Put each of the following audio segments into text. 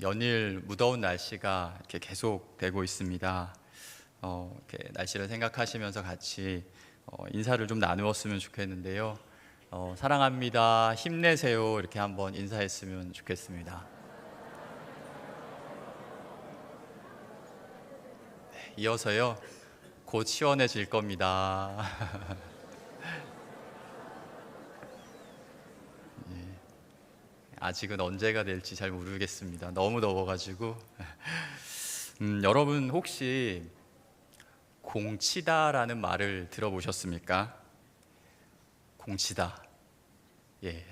연일 무더운 날씨가 이렇게 계속 되고 있습니다. 이렇게 날씨를 생각하시면서 같이 인사를 좀 나누었으면 좋겠는데요. 사랑합니다, 힘내세요 이렇게 한번 인사했으면 좋겠습니다. 네, 이어서요, 곧 시원해질 겁니다. 아직은 언제가 될지 잘 모르겠습니다. 너무 더워가지고. 여러분 혹시 공치다라는 말을 들어보셨습니까? 공치다. 예.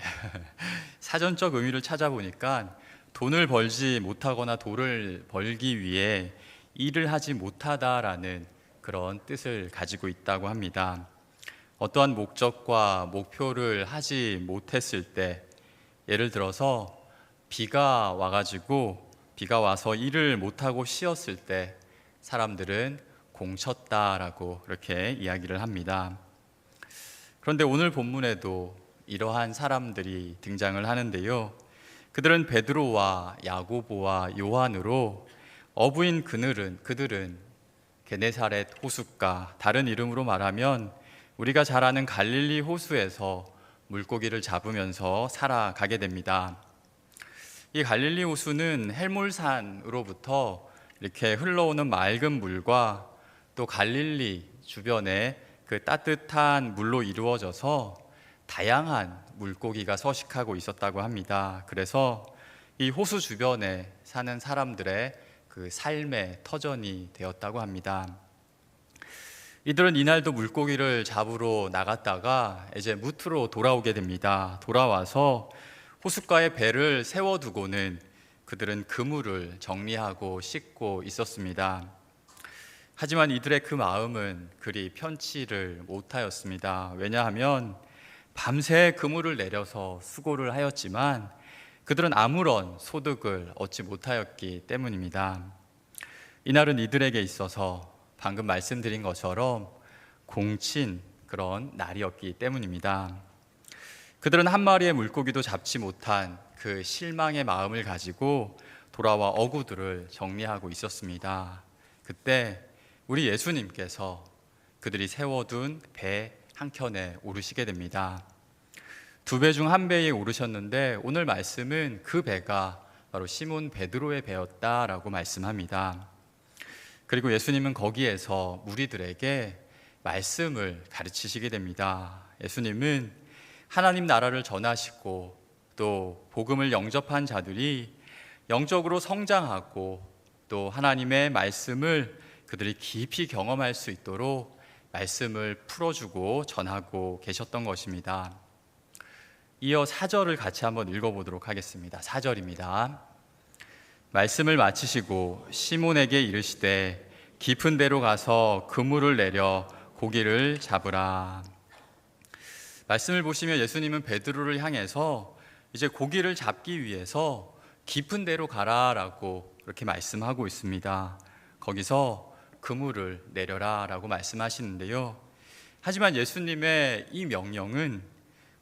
사전적 의미를 찾아보니까 돈을 벌지 못하거나 돈을 벌기 위해 일을 하지 못하다라는 그런 뜻을 가지고 있다고 합니다. 어떠한 목적과 목표를 하지 못했을 때, 예를 들어서 비가 와서 일을 못하고 쉬었을 때 사람들은 공쳤다라고 그렇게 이야기를 합니다. 그런데 오늘 본문에도 이러한 사람들이 등장을 하는데요. 그들은 베드로와 야고보와 요한으로 어부인 그들은 게네사렛 호숫가, 다른 이름으로 말하면 우리가 잘 아는 갈릴리 호수에서 물고기를 잡으면서 살아가게 됩니다. 이 갈릴리 호수는 헬몰산으로부터 이렇게 흘러오는 맑은 물과 또 갈릴리 주변에 그 따뜻한 물로 이루어져서 다양한 물고기가 서식하고 있었다고 합니다. 그래서 이 호수 주변에 사는 사람들의 그 삶의 터전이 되었다고 합니다. 이들은 이날도 물고기를 잡으러 나갔다가 이제 무트로 돌아오게 됩니다. 돌아와서 호숫가에 배를 세워두고는 그들은 그물을 정리하고 씻고 있었습니다. 하지만 이들의 그 마음은 그리 편치를 못하였습니다. 왜냐하면 밤새 그물을 내려서 수고를 하였지만 그들은 아무런 소득을 얻지 못하였기 때문입니다. 이날은 이들에게 있어서 방금 말씀드린 것처럼 공친 그런 날이었기 때문입니다. 그들은 한 마리의 물고기도 잡지 못한 그 실망의 마음을 가지고 돌아와 어구들을 정리하고 있었습니다. 그때 우리 예수님께서 그들이 세워둔 배 한켠에 오르시게 됩니다. 2배 중 1배에 오르셨는데 오늘 말씀은 그 배가 바로 시몬 베드로의 배였다라고 말씀합니다. 그리고 예수님은 거기에서 무리들에게 말씀을 가르치시게 됩니다. 예수님은 하나님 나라를 전하시고 또 복음을 영접한 자들이 영적으로 성장하고 또 하나님의 말씀을 그들이 깊이 경험할 수 있도록 말씀을 풀어주고 전하고 계셨던 것입니다. 이어 4절을 같이 한번 읽어보도록 하겠습니다. 4절입니다. 말씀을 마치시고 시몬에게 이르시되 깊은 데로 가서 그물을 내려 고기를 잡으라. 말씀을 보시면 예수님은 베드로를 향해서 이제 고기를 잡기 위해서 깊은 데로 가라라고 그렇게 말씀하고 있습니다. 거기서 그물을 내려라라고 말씀하시는데요. 하지만 예수님의 이 명령은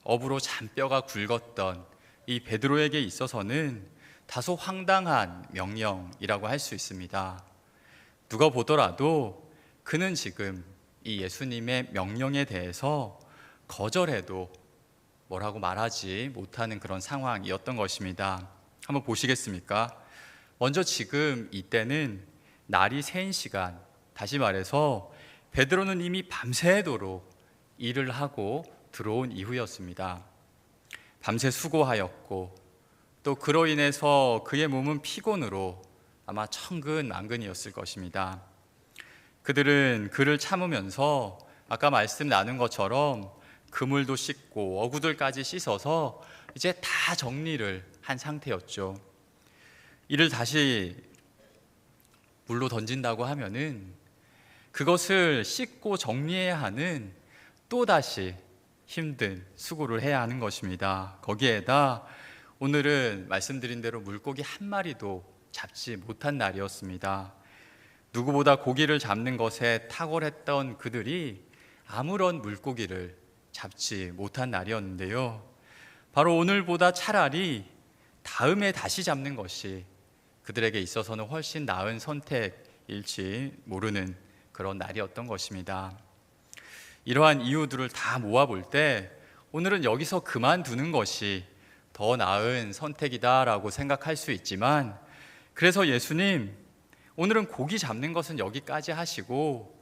어부로 잔뼈가 굵었던 이 베드로에게 있어서는 다소 황당한 명령이라고 할 수 있습니다. 누가 보더라도 그는 지금 이 예수님의 명령에 대해서 거절해도 뭐라고 말하지 못하는 그런 상황이었던 것입니다. 한번 보시겠습니까? 먼저 지금 이때는 날이 새인 시간, 다시 말해서 베드로는 이미 밤새도록 일을 하고 들어온 이후였습니다. 밤새 수고하였고 또 그로 인해서 그의 몸은 피곤으로 아마 천근만근이었을 것입니다. 그들은 그를 참으면서 아까 말씀 나눈 것처럼 그물도 씻고 어구들까지 씻어서 이제 다 정리를 한 상태였죠. 이를 다시 물로 던진다고 하면은 그것을 씻고 정리해야 하는 또다시 힘든 수고를 해야 하는 것입니다. 거기에다 오늘은 말씀드린 대로 물고기 한 마리도 잡지 못한 날이었습니다. 누구보다 고기를 잡는 것에 탁월했던 그들이 아무런 물고기를 잡지 못한 날이었는데요. 바로 오늘보다 차라리 다음에 다시 잡는 것이 그들에게 있어서는 훨씬 나은 선택일지 모르는 그런 날이었던 것입니다. 이러한 이유들을 다 모아볼 때 오늘은 여기서 그만두는 것이 더 나은 선택이다라고 생각할 수 있지만, 그래서 예수님, 오늘은 고기 잡는 것은 여기까지 하시고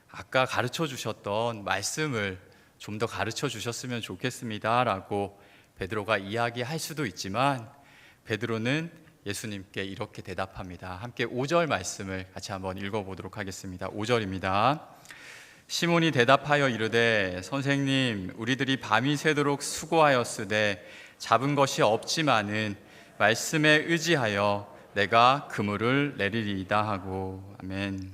아까 가르쳐 주셨던 말씀을 좀 더 가르쳐 주셨으면 좋겠습니다 라고 베드로가 이야기할 수도 있지만, 베드로는 예수님께 이렇게 대답합니다. 함께 5절 말씀을 같이 한번 읽어보도록 하겠습니다. 5절입니다. 시몬이 대답하여 이르되 선생님, 우리들이 밤이 새도록 수고하였으되 잡은 것이 없지만은 말씀에 의지하여 내가 그물을 내리리이다 하고. 아멘.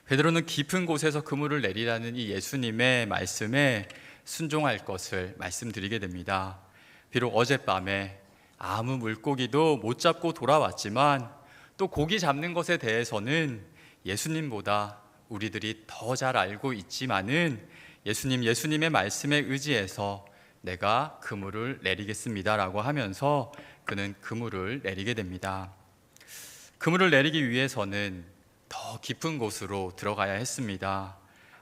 베드로는 깊은 곳에서 그물을 내리라는 이 예수님의 말씀에 순종할 것을 말씀드리게 됩니다. 비록 어젯밤에 아무 물고기도 못 잡고 돌아왔지만, 또 고기 잡는 것에 대해서는 예수님보다 우리들이 더 잘 알고 있지만은 예수님의 말씀에 의지해서 내가 그물을 내리겠습니다 라고 하면서 그는 그물을 내리게 됩니다. 그물을 내리기 위해서는 더 깊은 곳으로 들어가야 했습니다.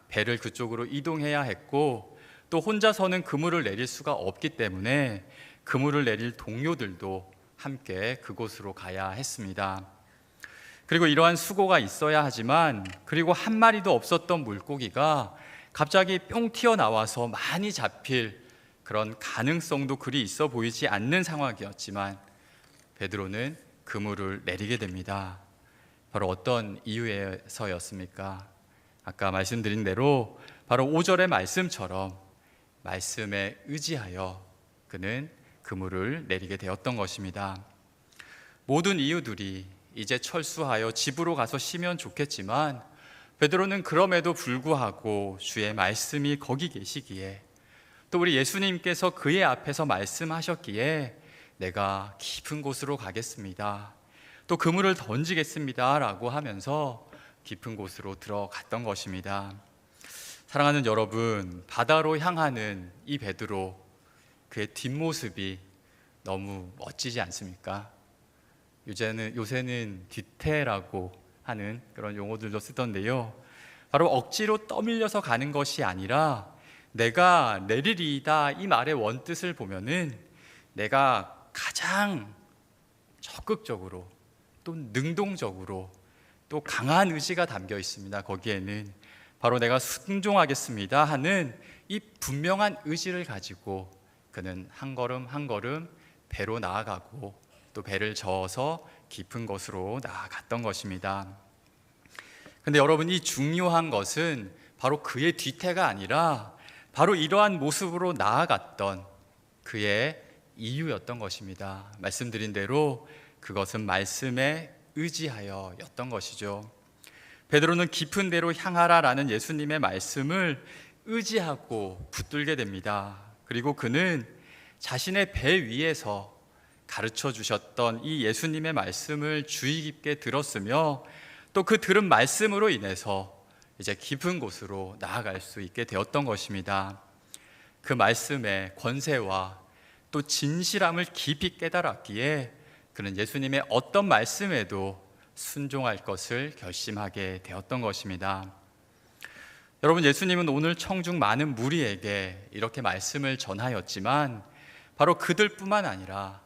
배를 그쪽으로 이동해야 했고, 또 혼자서는 그물을 내릴 수가 없기 때문에 그물을 내릴 동료들도 함께 그곳으로 가야 했습니다. 그리고 이러한 수고가 있어야 하지만, 그리고 한 마리도 없었던 물고기가 갑자기 뿅 튀어나와서 많이 잡힐 그런 가능성도 그리 있어 보이지 않는 상황이었지만, 베드로는 그물을 내리게 됩니다. 바로 어떤 이유에서였습니까? 아까 말씀드린 대로 바로 5절의 말씀처럼 말씀에 의지하여 그는 그물을 내리게 되었던 것입니다. 모든 이유들이 이제 철수하여 집으로 가서 쉬면 좋겠지만, 베드로는 그럼에도 불구하고 주의 말씀이 거기 계시기에, 또 우리 예수님께서 그의 앞에서 말씀하셨기에 내가 깊은 곳으로 가겠습니다, 또 그물을 던지겠습니다 라고 하면서 깊은 곳으로 들어갔던 것입니다. 사랑하는 여러분, 바다로 향하는 이 베드로, 그의 뒷모습이 너무 멋지지 않습니까? 요새는 뒤태라고 하는 그런 용어들도 쓰던데요, 바로 억지로 떠밀려서 가는 것이 아니라 내가 내리리이다 이 말의 원뜻을 보면은 내가 가장 적극적으로 또 능동적으로 또 강한 의지가 담겨 있습니다. 거기에는 바로 내가 순종하겠습니다 하는 이 분명한 의지를 가지고 그는 한 걸음 한 걸음 배로 나아가고, 또 배를 저어서 깊은 곳으로 나아갔던 것입니다. 근데 여러분, 이 중요한 것은 바로 그의 뒤태가 아니라 바로 이러한 모습으로 나아갔던 그의 이유였던 것입니다. 말씀드린 대로 그것은 말씀에 의지하여였던 것이죠. 베드로는 깊은 데로 향하라라는 예수님의 말씀을 의지하고 붙들게 됩니다. 그리고 그는 자신의 배 위에서 가르쳐 주셨던 이 예수님의 말씀을 주의 깊게 들었으며, 또 그 들은 말씀으로 인해서 이제 깊은 곳으로 나아갈 수 있게 되었던 것입니다. 그 말씀의 권세와 또 진실함을 깊이 깨달았기에 그는 예수님의 어떤 말씀에도 순종할 것을 결심하게 되었던 것입니다. 여러분, 예수님은 오늘 청중 많은 무리에게 이렇게 말씀을 전하였지만, 바로 그들뿐만 아니라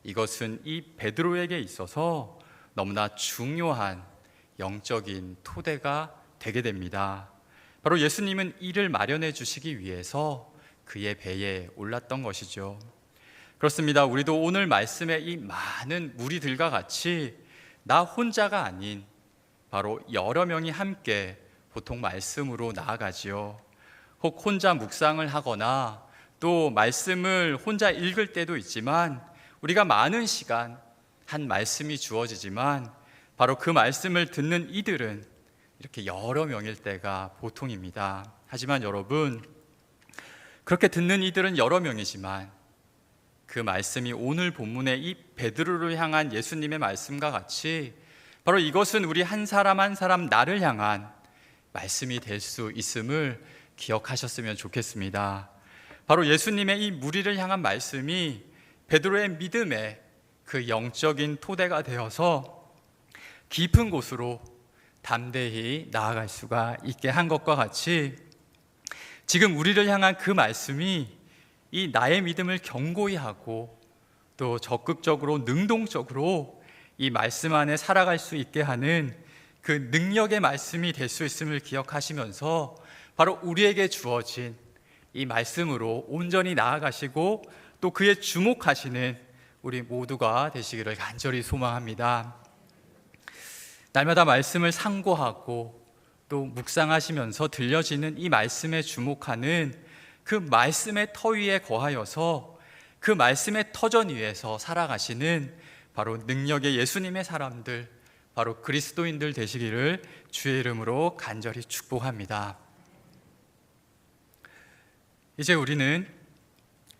이것은 이 베드로에게 있어서 너무나 중요한 영적인 토대가 되게 됩니다. 바로 예수님은 이를 마련해 주시기 위해서 그의 배에 올랐던 것이죠. 그렇습니다. 우리도 오늘 말씀의 이 많은 무리들과 같이 나 혼자가 아닌 바로 여러 명이 함께 보통 말씀으로 나아가지요. 혹 혼자 묵상을 하거나 또 말씀을 혼자 읽을 때도 있지만, 우리가 많은 시간 한 말씀이 주어지지만 바로 그 말씀을 듣는 이들은 이렇게 여러 명일 때가 보통입니다. 하지만 여러분, 그렇게 듣는 이들은 여러 명이지만 그 말씀이 오늘 본문의 이 베드로를 향한 예수님의 말씀과 같이 바로 이것은 우리 한 사람 한 사람 나를 향한 말씀이 될 수 있음을 기억하셨으면 좋겠습니다. 바로 예수님의 이 무리를 향한 말씀이 베드로의 믿음에 그 영적인 토대가 되어서 깊은 곳으로 담대히 나아갈 수가 있게 한 것과 같이, 지금 우리를 향한 그 말씀이 이 나의 믿음을 견고히 하고 또 적극적으로 능동적으로 이 말씀 안에 살아갈 수 있게 하는 그 능력의 말씀이 될 수 있음을 기억하시면서 바로 우리에게 주어진 이 말씀으로 온전히 나아가시고 또 그에 주목하시는 우리 모두가 되시기를 간절히 소망합니다. 날마다 말씀을 상고하고 또 묵상하시면서 들려지는 이 말씀에 주목하는 그 말씀의 터 위에 거하여서 그 말씀의 터전 위에서 살아가시는 바로 능력의 예수님의 사람들, 바로 그리스도인들 되시기를 주의 이름으로 간절히 축복합니다. 이제 우리는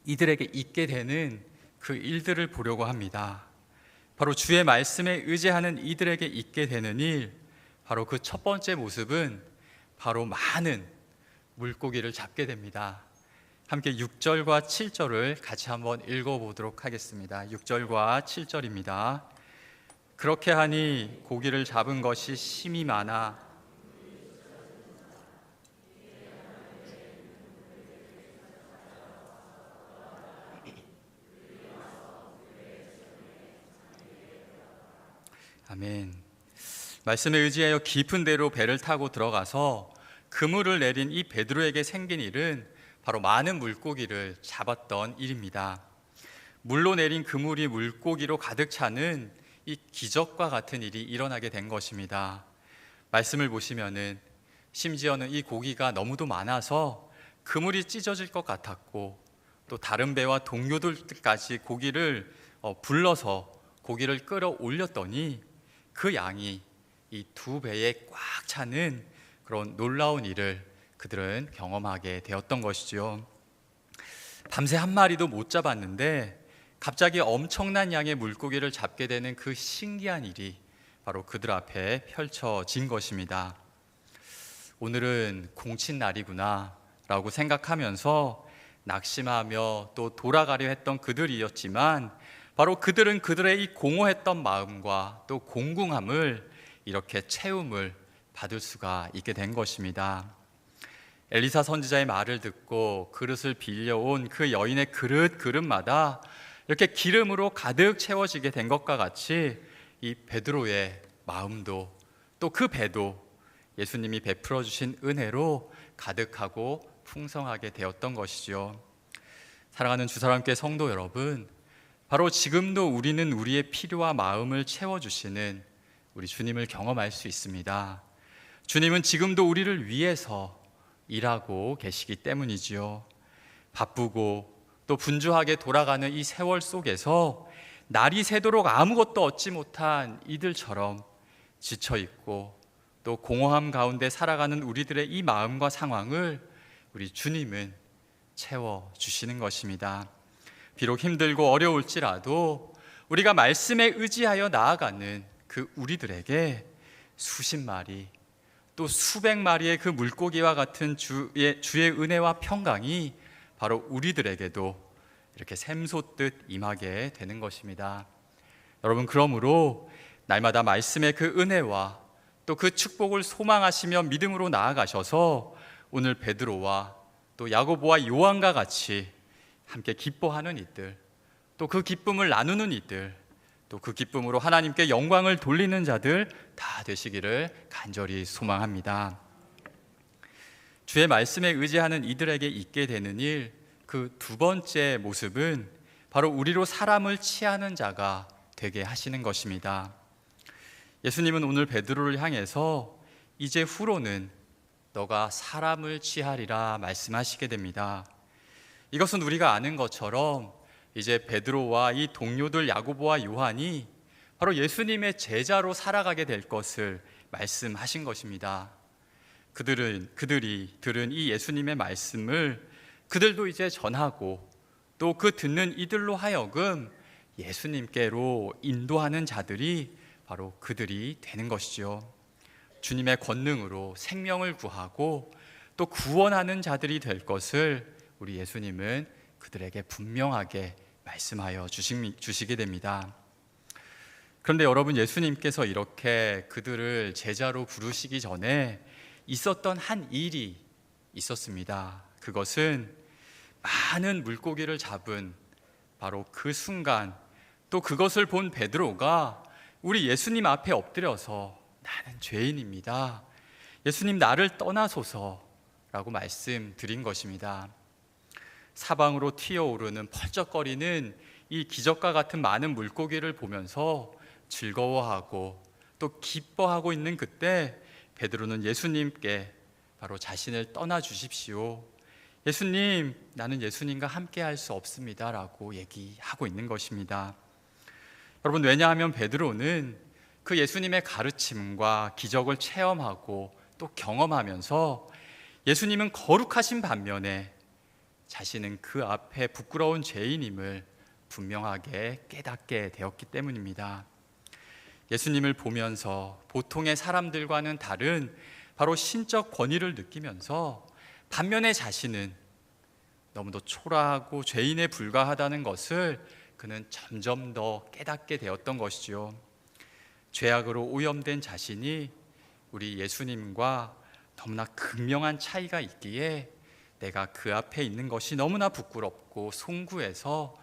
이들에게 있게 되는 그 일들을 보려고 합니다. 바로 주의 말씀에 의지하는 이들에게 있게 되는 일, 바로 그 첫 번째 모습은 바로 많은 물고기를 잡게 됩니다. 함께 6절과 7절을 같이 한번 읽어보도록 하겠습니다. 6절과 7절입니다. 그렇게 하니 고기를 잡은 것이 심히 많아 아멘. 말씀에 의지하여 깊은 데로 배를 타고 들어가서 그물을 내린 이 베드로에게 생긴 일은 바로 많은 물고기를 잡았던 일입니다. 물로 내린 그물이 물고기로 가득 차는 이 기적과 같은 일이 일어나게 된 것입니다. 말씀을 보시면은 심지어는 이 고기가 너무도 많아서 그물이 찢어질 것 같았고 또 다른 배와 동료들까지 고기를 불러서 고기를 끌어올렸더니 그 양이 이 두 배에 꽉 차는 그런 놀라운 일을 그들은 경험하게 되었던 것이죠. 밤새 한 마리도 못 잡았는데 갑자기 엄청난 양의 물고기를 잡게 되는 그 신기한 일이 바로 그들 앞에 펼쳐진 것입니다. 오늘은 공친 날이구나 라고 생각하면서 낙심하며 또 돌아가려 했던 그들이었지만 바로 그들은 그들의 이 공허했던 마음과 또 공궁함을 이렇게 채움을 받을 수가 있게 된 것입니다. 엘리사 선지자의 말을 듣고 그릇을 빌려온 그 여인의 그릇마다 이렇게 기름으로 가득 채워지게 된 것과 같이 이 베드로의 마음도 또 그 배도 예수님이 베풀어 주신 은혜로 가득하고 풍성하게 되었던 것이죠. 사랑하는 주사랑교회 성도 여러분, 바로 지금도 우리는 우리의 필요와 마음을 채워주시는 우리 주님을 경험할 수 있습니다. 주님은 지금도 우리를 위해서 일하고 계시기 때문이지요. 바쁘고 또 분주하게 돌아가는 이 세월 속에서 날이 새도록 아무것도 얻지 못한 이들처럼 지쳐있고 또 공허함 가운데 살아가는 우리들의 이 마음과 상황을 우리 주님은 채워주시는 것입니다. 비록 힘들고 어려울지라도 우리가 말씀에 의지하여 나아가는 그 우리들에게 수십 마리 또 수백 마리의 그 물고기와 같은 주의 은혜와 평강이 바로 우리들에게도 이렇게 샘솟듯 임하게 되는 것입니다. 여러분, 그러므로 날마다 말씀의 그 은혜와 또 그 축복을 소망하시며 믿음으로 나아가셔서 오늘 베드로와 또 야고보와 요한과 같이 함께 기뻐하는 이들, 또 그 기쁨을 나누는 이들, 또 그 기쁨으로 하나님께 영광을 돌리는 자들 다 되시기를 간절히 소망합니다. 주의 말씀에 의지하는 이들에게 있게 되는 일, 그 두 번째 모습은 바로 우리로 사람을 취하는 자가 되게 하시는 것입니다. 예수님은 오늘 베드로를 향해서 이제 후로는 너가 사람을 취하리라 말씀하시게 됩니다. 이것은 우리가 아는 것처럼 이제 베드로와 이 동료들 야고보와 요한이 바로 예수님의 제자로 살아가게 될 것을 말씀하신 것입니다. 그들이 들은 이 예수님의 말씀을 그들도 이제 전하고 또 그 듣는 이들로 하여금 예수님께로 인도하는 자들이 바로 그들이 되는 것이죠. 주님의 권능으로 생명을 구하고 또 구원하는 자들이 될 것을 우리 예수님은 그들에게 분명하게 말씀하여 주시게 됩니다. 그런데 여러분, 예수님께서 이렇게 그들을 제자로 부르시기 전에 있었던 한 일이 있었습니다. 그것은 많은 물고기를 잡은 바로 그 순간, 또 그것을 본 베드로가 우리 예수님 앞에 엎드려서 나는 죄인입니다, 예수님 나를 떠나소서라고 말씀드린 것입니다. 사방으로 튀어오르는 펄쩍거리는 이 기적과 같은 많은 물고기를 보면서 즐거워하고 또 기뻐하고 있는 그때 베드로는 예수님께 바로 자신을 떠나 주십시오, 예수님 나는 예수님과 함께 할 수 없습니다 라고 얘기하고 있는 것입니다. 여러분, 왜냐하면 베드로는 그 예수님의 가르침과 기적을 체험하고 또 경험하면서 예수님은 거룩하신 반면에 자신은 그 앞에 부끄러운 죄인임을 분명하게 깨닫게 되었기 때문입니다. 예수님을 보면서 보통의 사람들과는 다른 바로 신적 권위를 느끼면서 반면에 자신은 너무도 초라하고 죄인에 불과하다는 것을 그는 점점 더 깨닫게 되었던 것이죠. 죄악으로 오염된 자신이 우리 예수님과 너무나 극명한 차이가 있기에 내가 그 앞에 있는 것이 너무나 부끄럽고 송구해서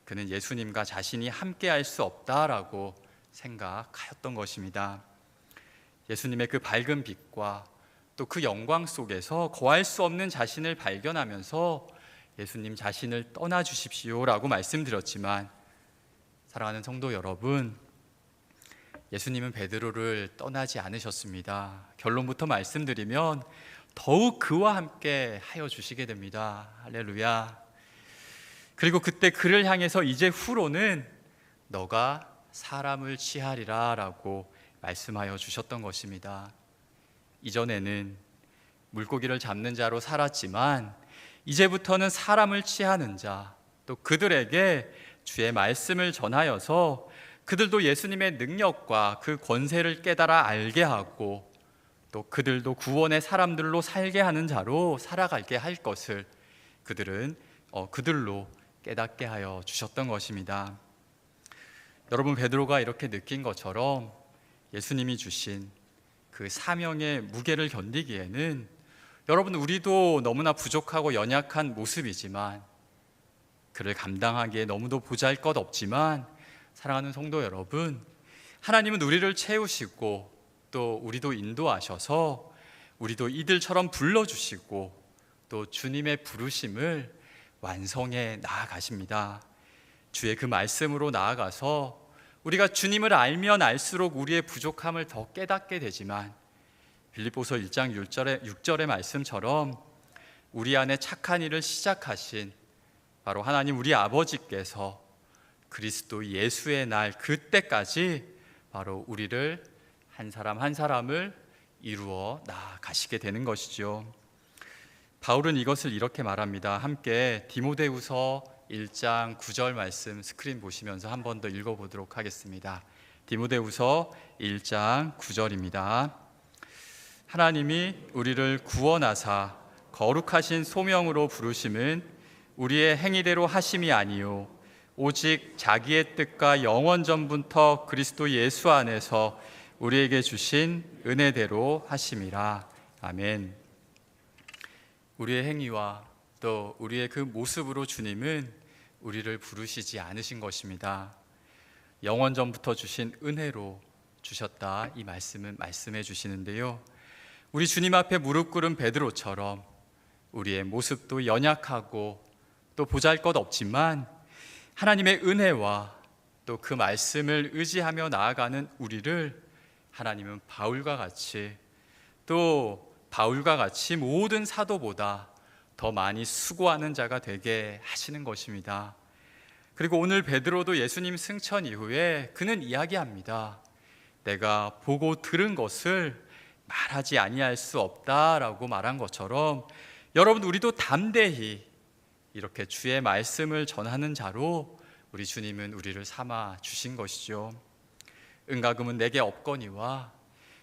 그는 예수님과 자신이 함께 할 수 없다라고 생각하였던 것입니다. 예수님의 그 밝은 빛과 또 그 영광 속에서 거할 수 없는 자신을 발견하면서 예수님 자신을 떠나 주십시오라고 말씀드렸지만, 사랑하는 성도 여러분, 예수님은 베드로를 떠나지 않으셨습니다. 결론부터 말씀드리면 더욱 그와 함께 하여 주시게 됩니다. 할렐루야. 그리고 그때 그를 향해서 이제 후로는 너가 사람을 취하리라 라고 말씀하여 주셨던 것입니다. 이전에는 물고기를 잡는 자로 살았지만 이제부터는 사람을 취하는 자, 또 그들에게 주의 말씀을 전하여서 그들도 예수님의 능력과 그 권세를 깨달아 알게 하고 또 그들도 구원의 사람들로 살게 하는 자로 살아가게 할 것을 그들로 깨닫게 하여 주셨던 것입니다. 여러분, 베드로가 이렇게 느낀 것처럼 예수님이 주신 그 사명의 무게를 견디기에는 여러분, 우리도 너무나 부족하고 연약한 모습이지만, 그를 감당하기에 너무도 보잘것없지만, 사랑하는 성도 여러분, 하나님은 우리를 채우시고 또 우리도 인도하셔서 우리도 이들처럼 불러주시고 또 주님의 부르심을 완성해 나아가십니다. 주의 그 말씀으로 나아가서 우리가 주님을 알면 알수록 우리의 부족함을 더 깨닫게 되지만, 빌립보서 1장 6절의 말씀처럼 우리 안에 착한 일을 시작하신 바로 하나님 우리 아버지께서 그리스도 예수의 날 그때까지 바로 우리를 한 사람 한 사람을 이루어 나아가시게 되는 것이죠. 바울은 이것을 이렇게 말합니다. 함께 디모데후서 1장 9절 말씀 스크린 보시면서 한 번 더 읽어보도록 하겠습니다. 디모데후서 1장 9절입니다. 하나님이 우리를 구원하사 거룩하신 소명으로 부르심은 우리의 행위대로 하심이 아니요 오직 자기의 뜻과 영원 전부터 그리스도 예수 안에서 우리에게 주신 은혜대로 하심이라. 아멘. 우리의 행위와 또 우리의 그 모습으로 주님은 우리를 부르시지 않으신 것입니다. 영원 전부터 주신 은혜로 주셨다, 이 말씀은 말씀해 주시는데요, 우리 주님 앞에 무릎 꿇은 베드로처럼 우리의 모습도 연약하고 또 보잘것없지만 하나님의 은혜와 또 그 말씀을 의지하며 나아가는 우리를 하나님은 바울과 같이 모든 사도보다 더 많이 수고하는 자가 되게 하시는 것입니다. 그리고 오늘 베드로도 예수님 승천 이후에 그는 이야기합니다. 내가 보고 들은 것을 말하지 아니할 수 없다라고 말한 것처럼, 여러분, 우리도 담대히 이렇게 주의 말씀을 전하는 자로 우리 주님은 우리를 삼아 주신 것이죠. 은과 금은 내게 없거니와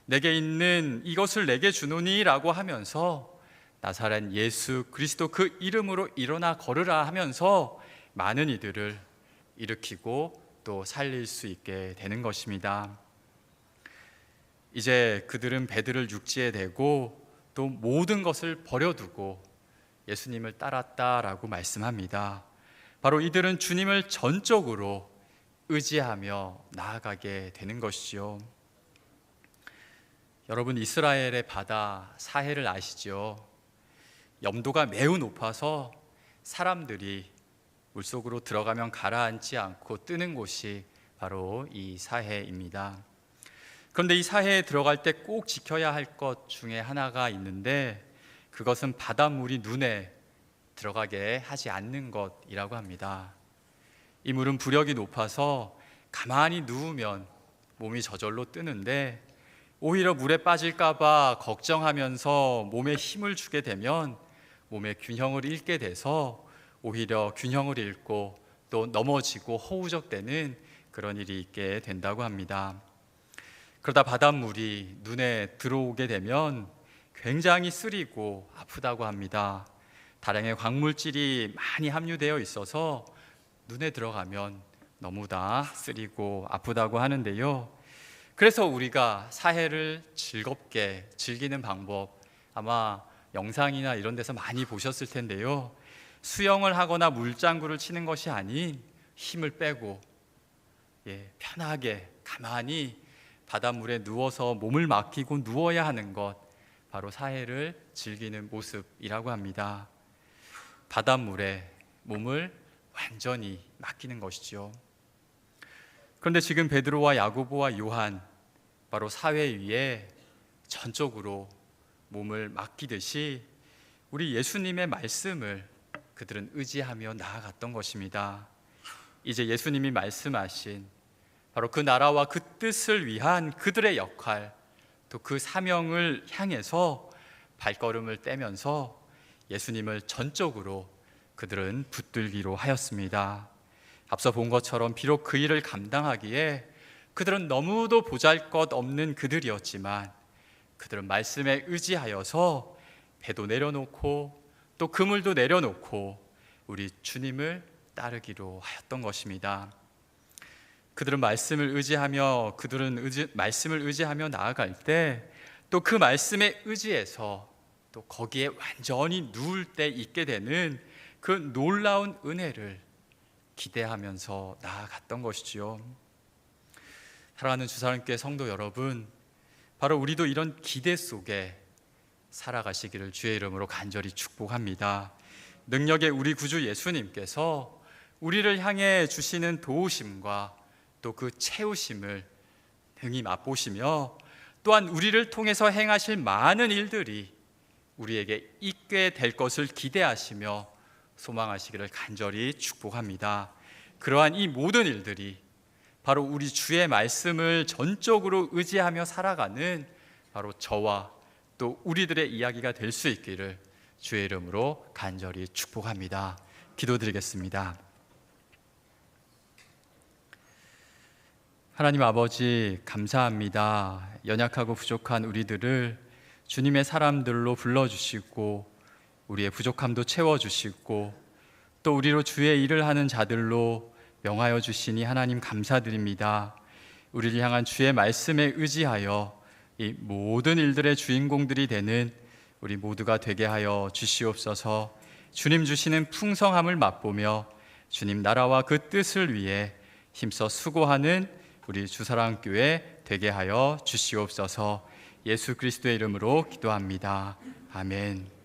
내게 있는 이것을 내게 주노니 라고 하면서 나사렛 예수 그리스도 그 이름으로 일어나 걸으라 하면서 많은 이들을 일으키고 또 살릴 수 있게 되는 것입니다. 이제 그들은 베드를 육지에 대고 또 모든 것을 버려두고 예수님을 따랐다라고 말씀합니다. 바로 이들은 주님을 전적으로 의지하며 나아가게 되는 것이죠. 여러분, 이스라엘의 바다 사해를 아시죠? 염도가 매우 높아서 사람들이 물속으로 들어가면 가라앉지 않고 뜨는 곳이 바로 이 사해입니다. 그런데 이 사해에 들어갈 때 꼭 지켜야 할 것 중에 하나가 있는데, 그것은 바닷물이 눈에 들어가게 하지 않는 것이라고 합니다. 이 물은 부력이 높아서 가만히 누우면 몸이 저절로 뜨는데, 오히려 물에 빠질까 봐 걱정하면서 몸에 힘을 주게 되면 몸의 균형을 잃게 돼서 오히려 균형을 잃고 또 넘어지고 허우적대는 그런 일이 있게 된다고 합니다. 그러다 바닷물이 눈에 들어오게 되면 굉장히 쓰리고 아프다고 합니다. 다량의 광물질이 많이 함유되어 있어서 눈에 들어가면 너무 다 쓰리고 아프다고 하는데요. 그래서 우리가 사해를 즐겁게 즐기는 방법, 아마 영상이나 이런 데서 많이 보셨을 텐데요. 수영을 하거나 물장구를 치는 것이 아닌 힘을 빼고 편하게 가만히 바닷물에 누워서 몸을 맡기고 누워야 하는 것, 바로 사해를 즐기는 모습이라고 합니다. 바닷물에 몸을 완전히 맡기는 것이죠. 그런데 지금 베드로와 야고보와 요한, 바로 사회 위에 전적으로 몸을 맡기듯이 우리 예수님의 말씀을 그들은 의지하며 나아갔던 것입니다. 이제 예수님이 말씀하신 바로 그 나라와 그 뜻을 위한 그들의 역할, 또 그 사명을 향해서 발걸음을 떼면서 예수님을 전적으로 그들은 붙들기로 하였습니다. 앞서 본 것처럼 비록 그 일을 감당하기에 그들은 너무도 보잘것없는 그들이었지만, 그들은 말씀에 의지하여서 배도 내려놓고 또 그물도 내려놓고 우리 주님을 따르기로 하였던 것입니다. 그들은 말씀을 의지하며 말씀을 의지하며 나아갈 때 또 그 말씀에 의지해서 또 거기에 완전히 누울 때 있게 되는 그 놀라운 은혜를 기대하면서 나아갔던 것이지요. 사랑하는 주사님께 성도 여러분, 바로 우리도 이런 기대 속에 살아가시기를 주의 이름으로 간절히 축복합니다. 능력의 우리 구주 예수님께서 우리를 향해 주시는 도우심과 또 그 채우심을 능히 맛보시며, 또한 우리를 통해서 행하실 많은 일들이 우리에게 있게 될 것을 기대하시며 소망하시기를 간절히 축복합니다. 그러한 이 모든 일들이 바로 우리 주의 말씀을 전적으로 의지하며 살아가는 바로 저와 또 우리들의 이야기가 될 수 있기를 주의 이름으로 간절히 축복합니다. 기도드리겠습니다. 하나님 아버지, 감사합니다. 연약하고 부족한 우리들을 주님의 사람들로 불러주시고 우리의 부족함도 채워주시고 또 우리로 주의 일을 하는 자들로 명하여 주시니 하나님 감사드립니다. 우리를 향한 주의 말씀에 의지하여 이 모든 일들의 주인공들이 되는 우리 모두가 되게 하여 주시옵소서. 주님 주시는 풍성함을 맛보며 주님 나라와 그 뜻을 위해 힘써 수고하는 우리 주사랑교회 되게 하여 주시옵소서. 예수 그리스도의 이름으로 기도합니다. 아멘.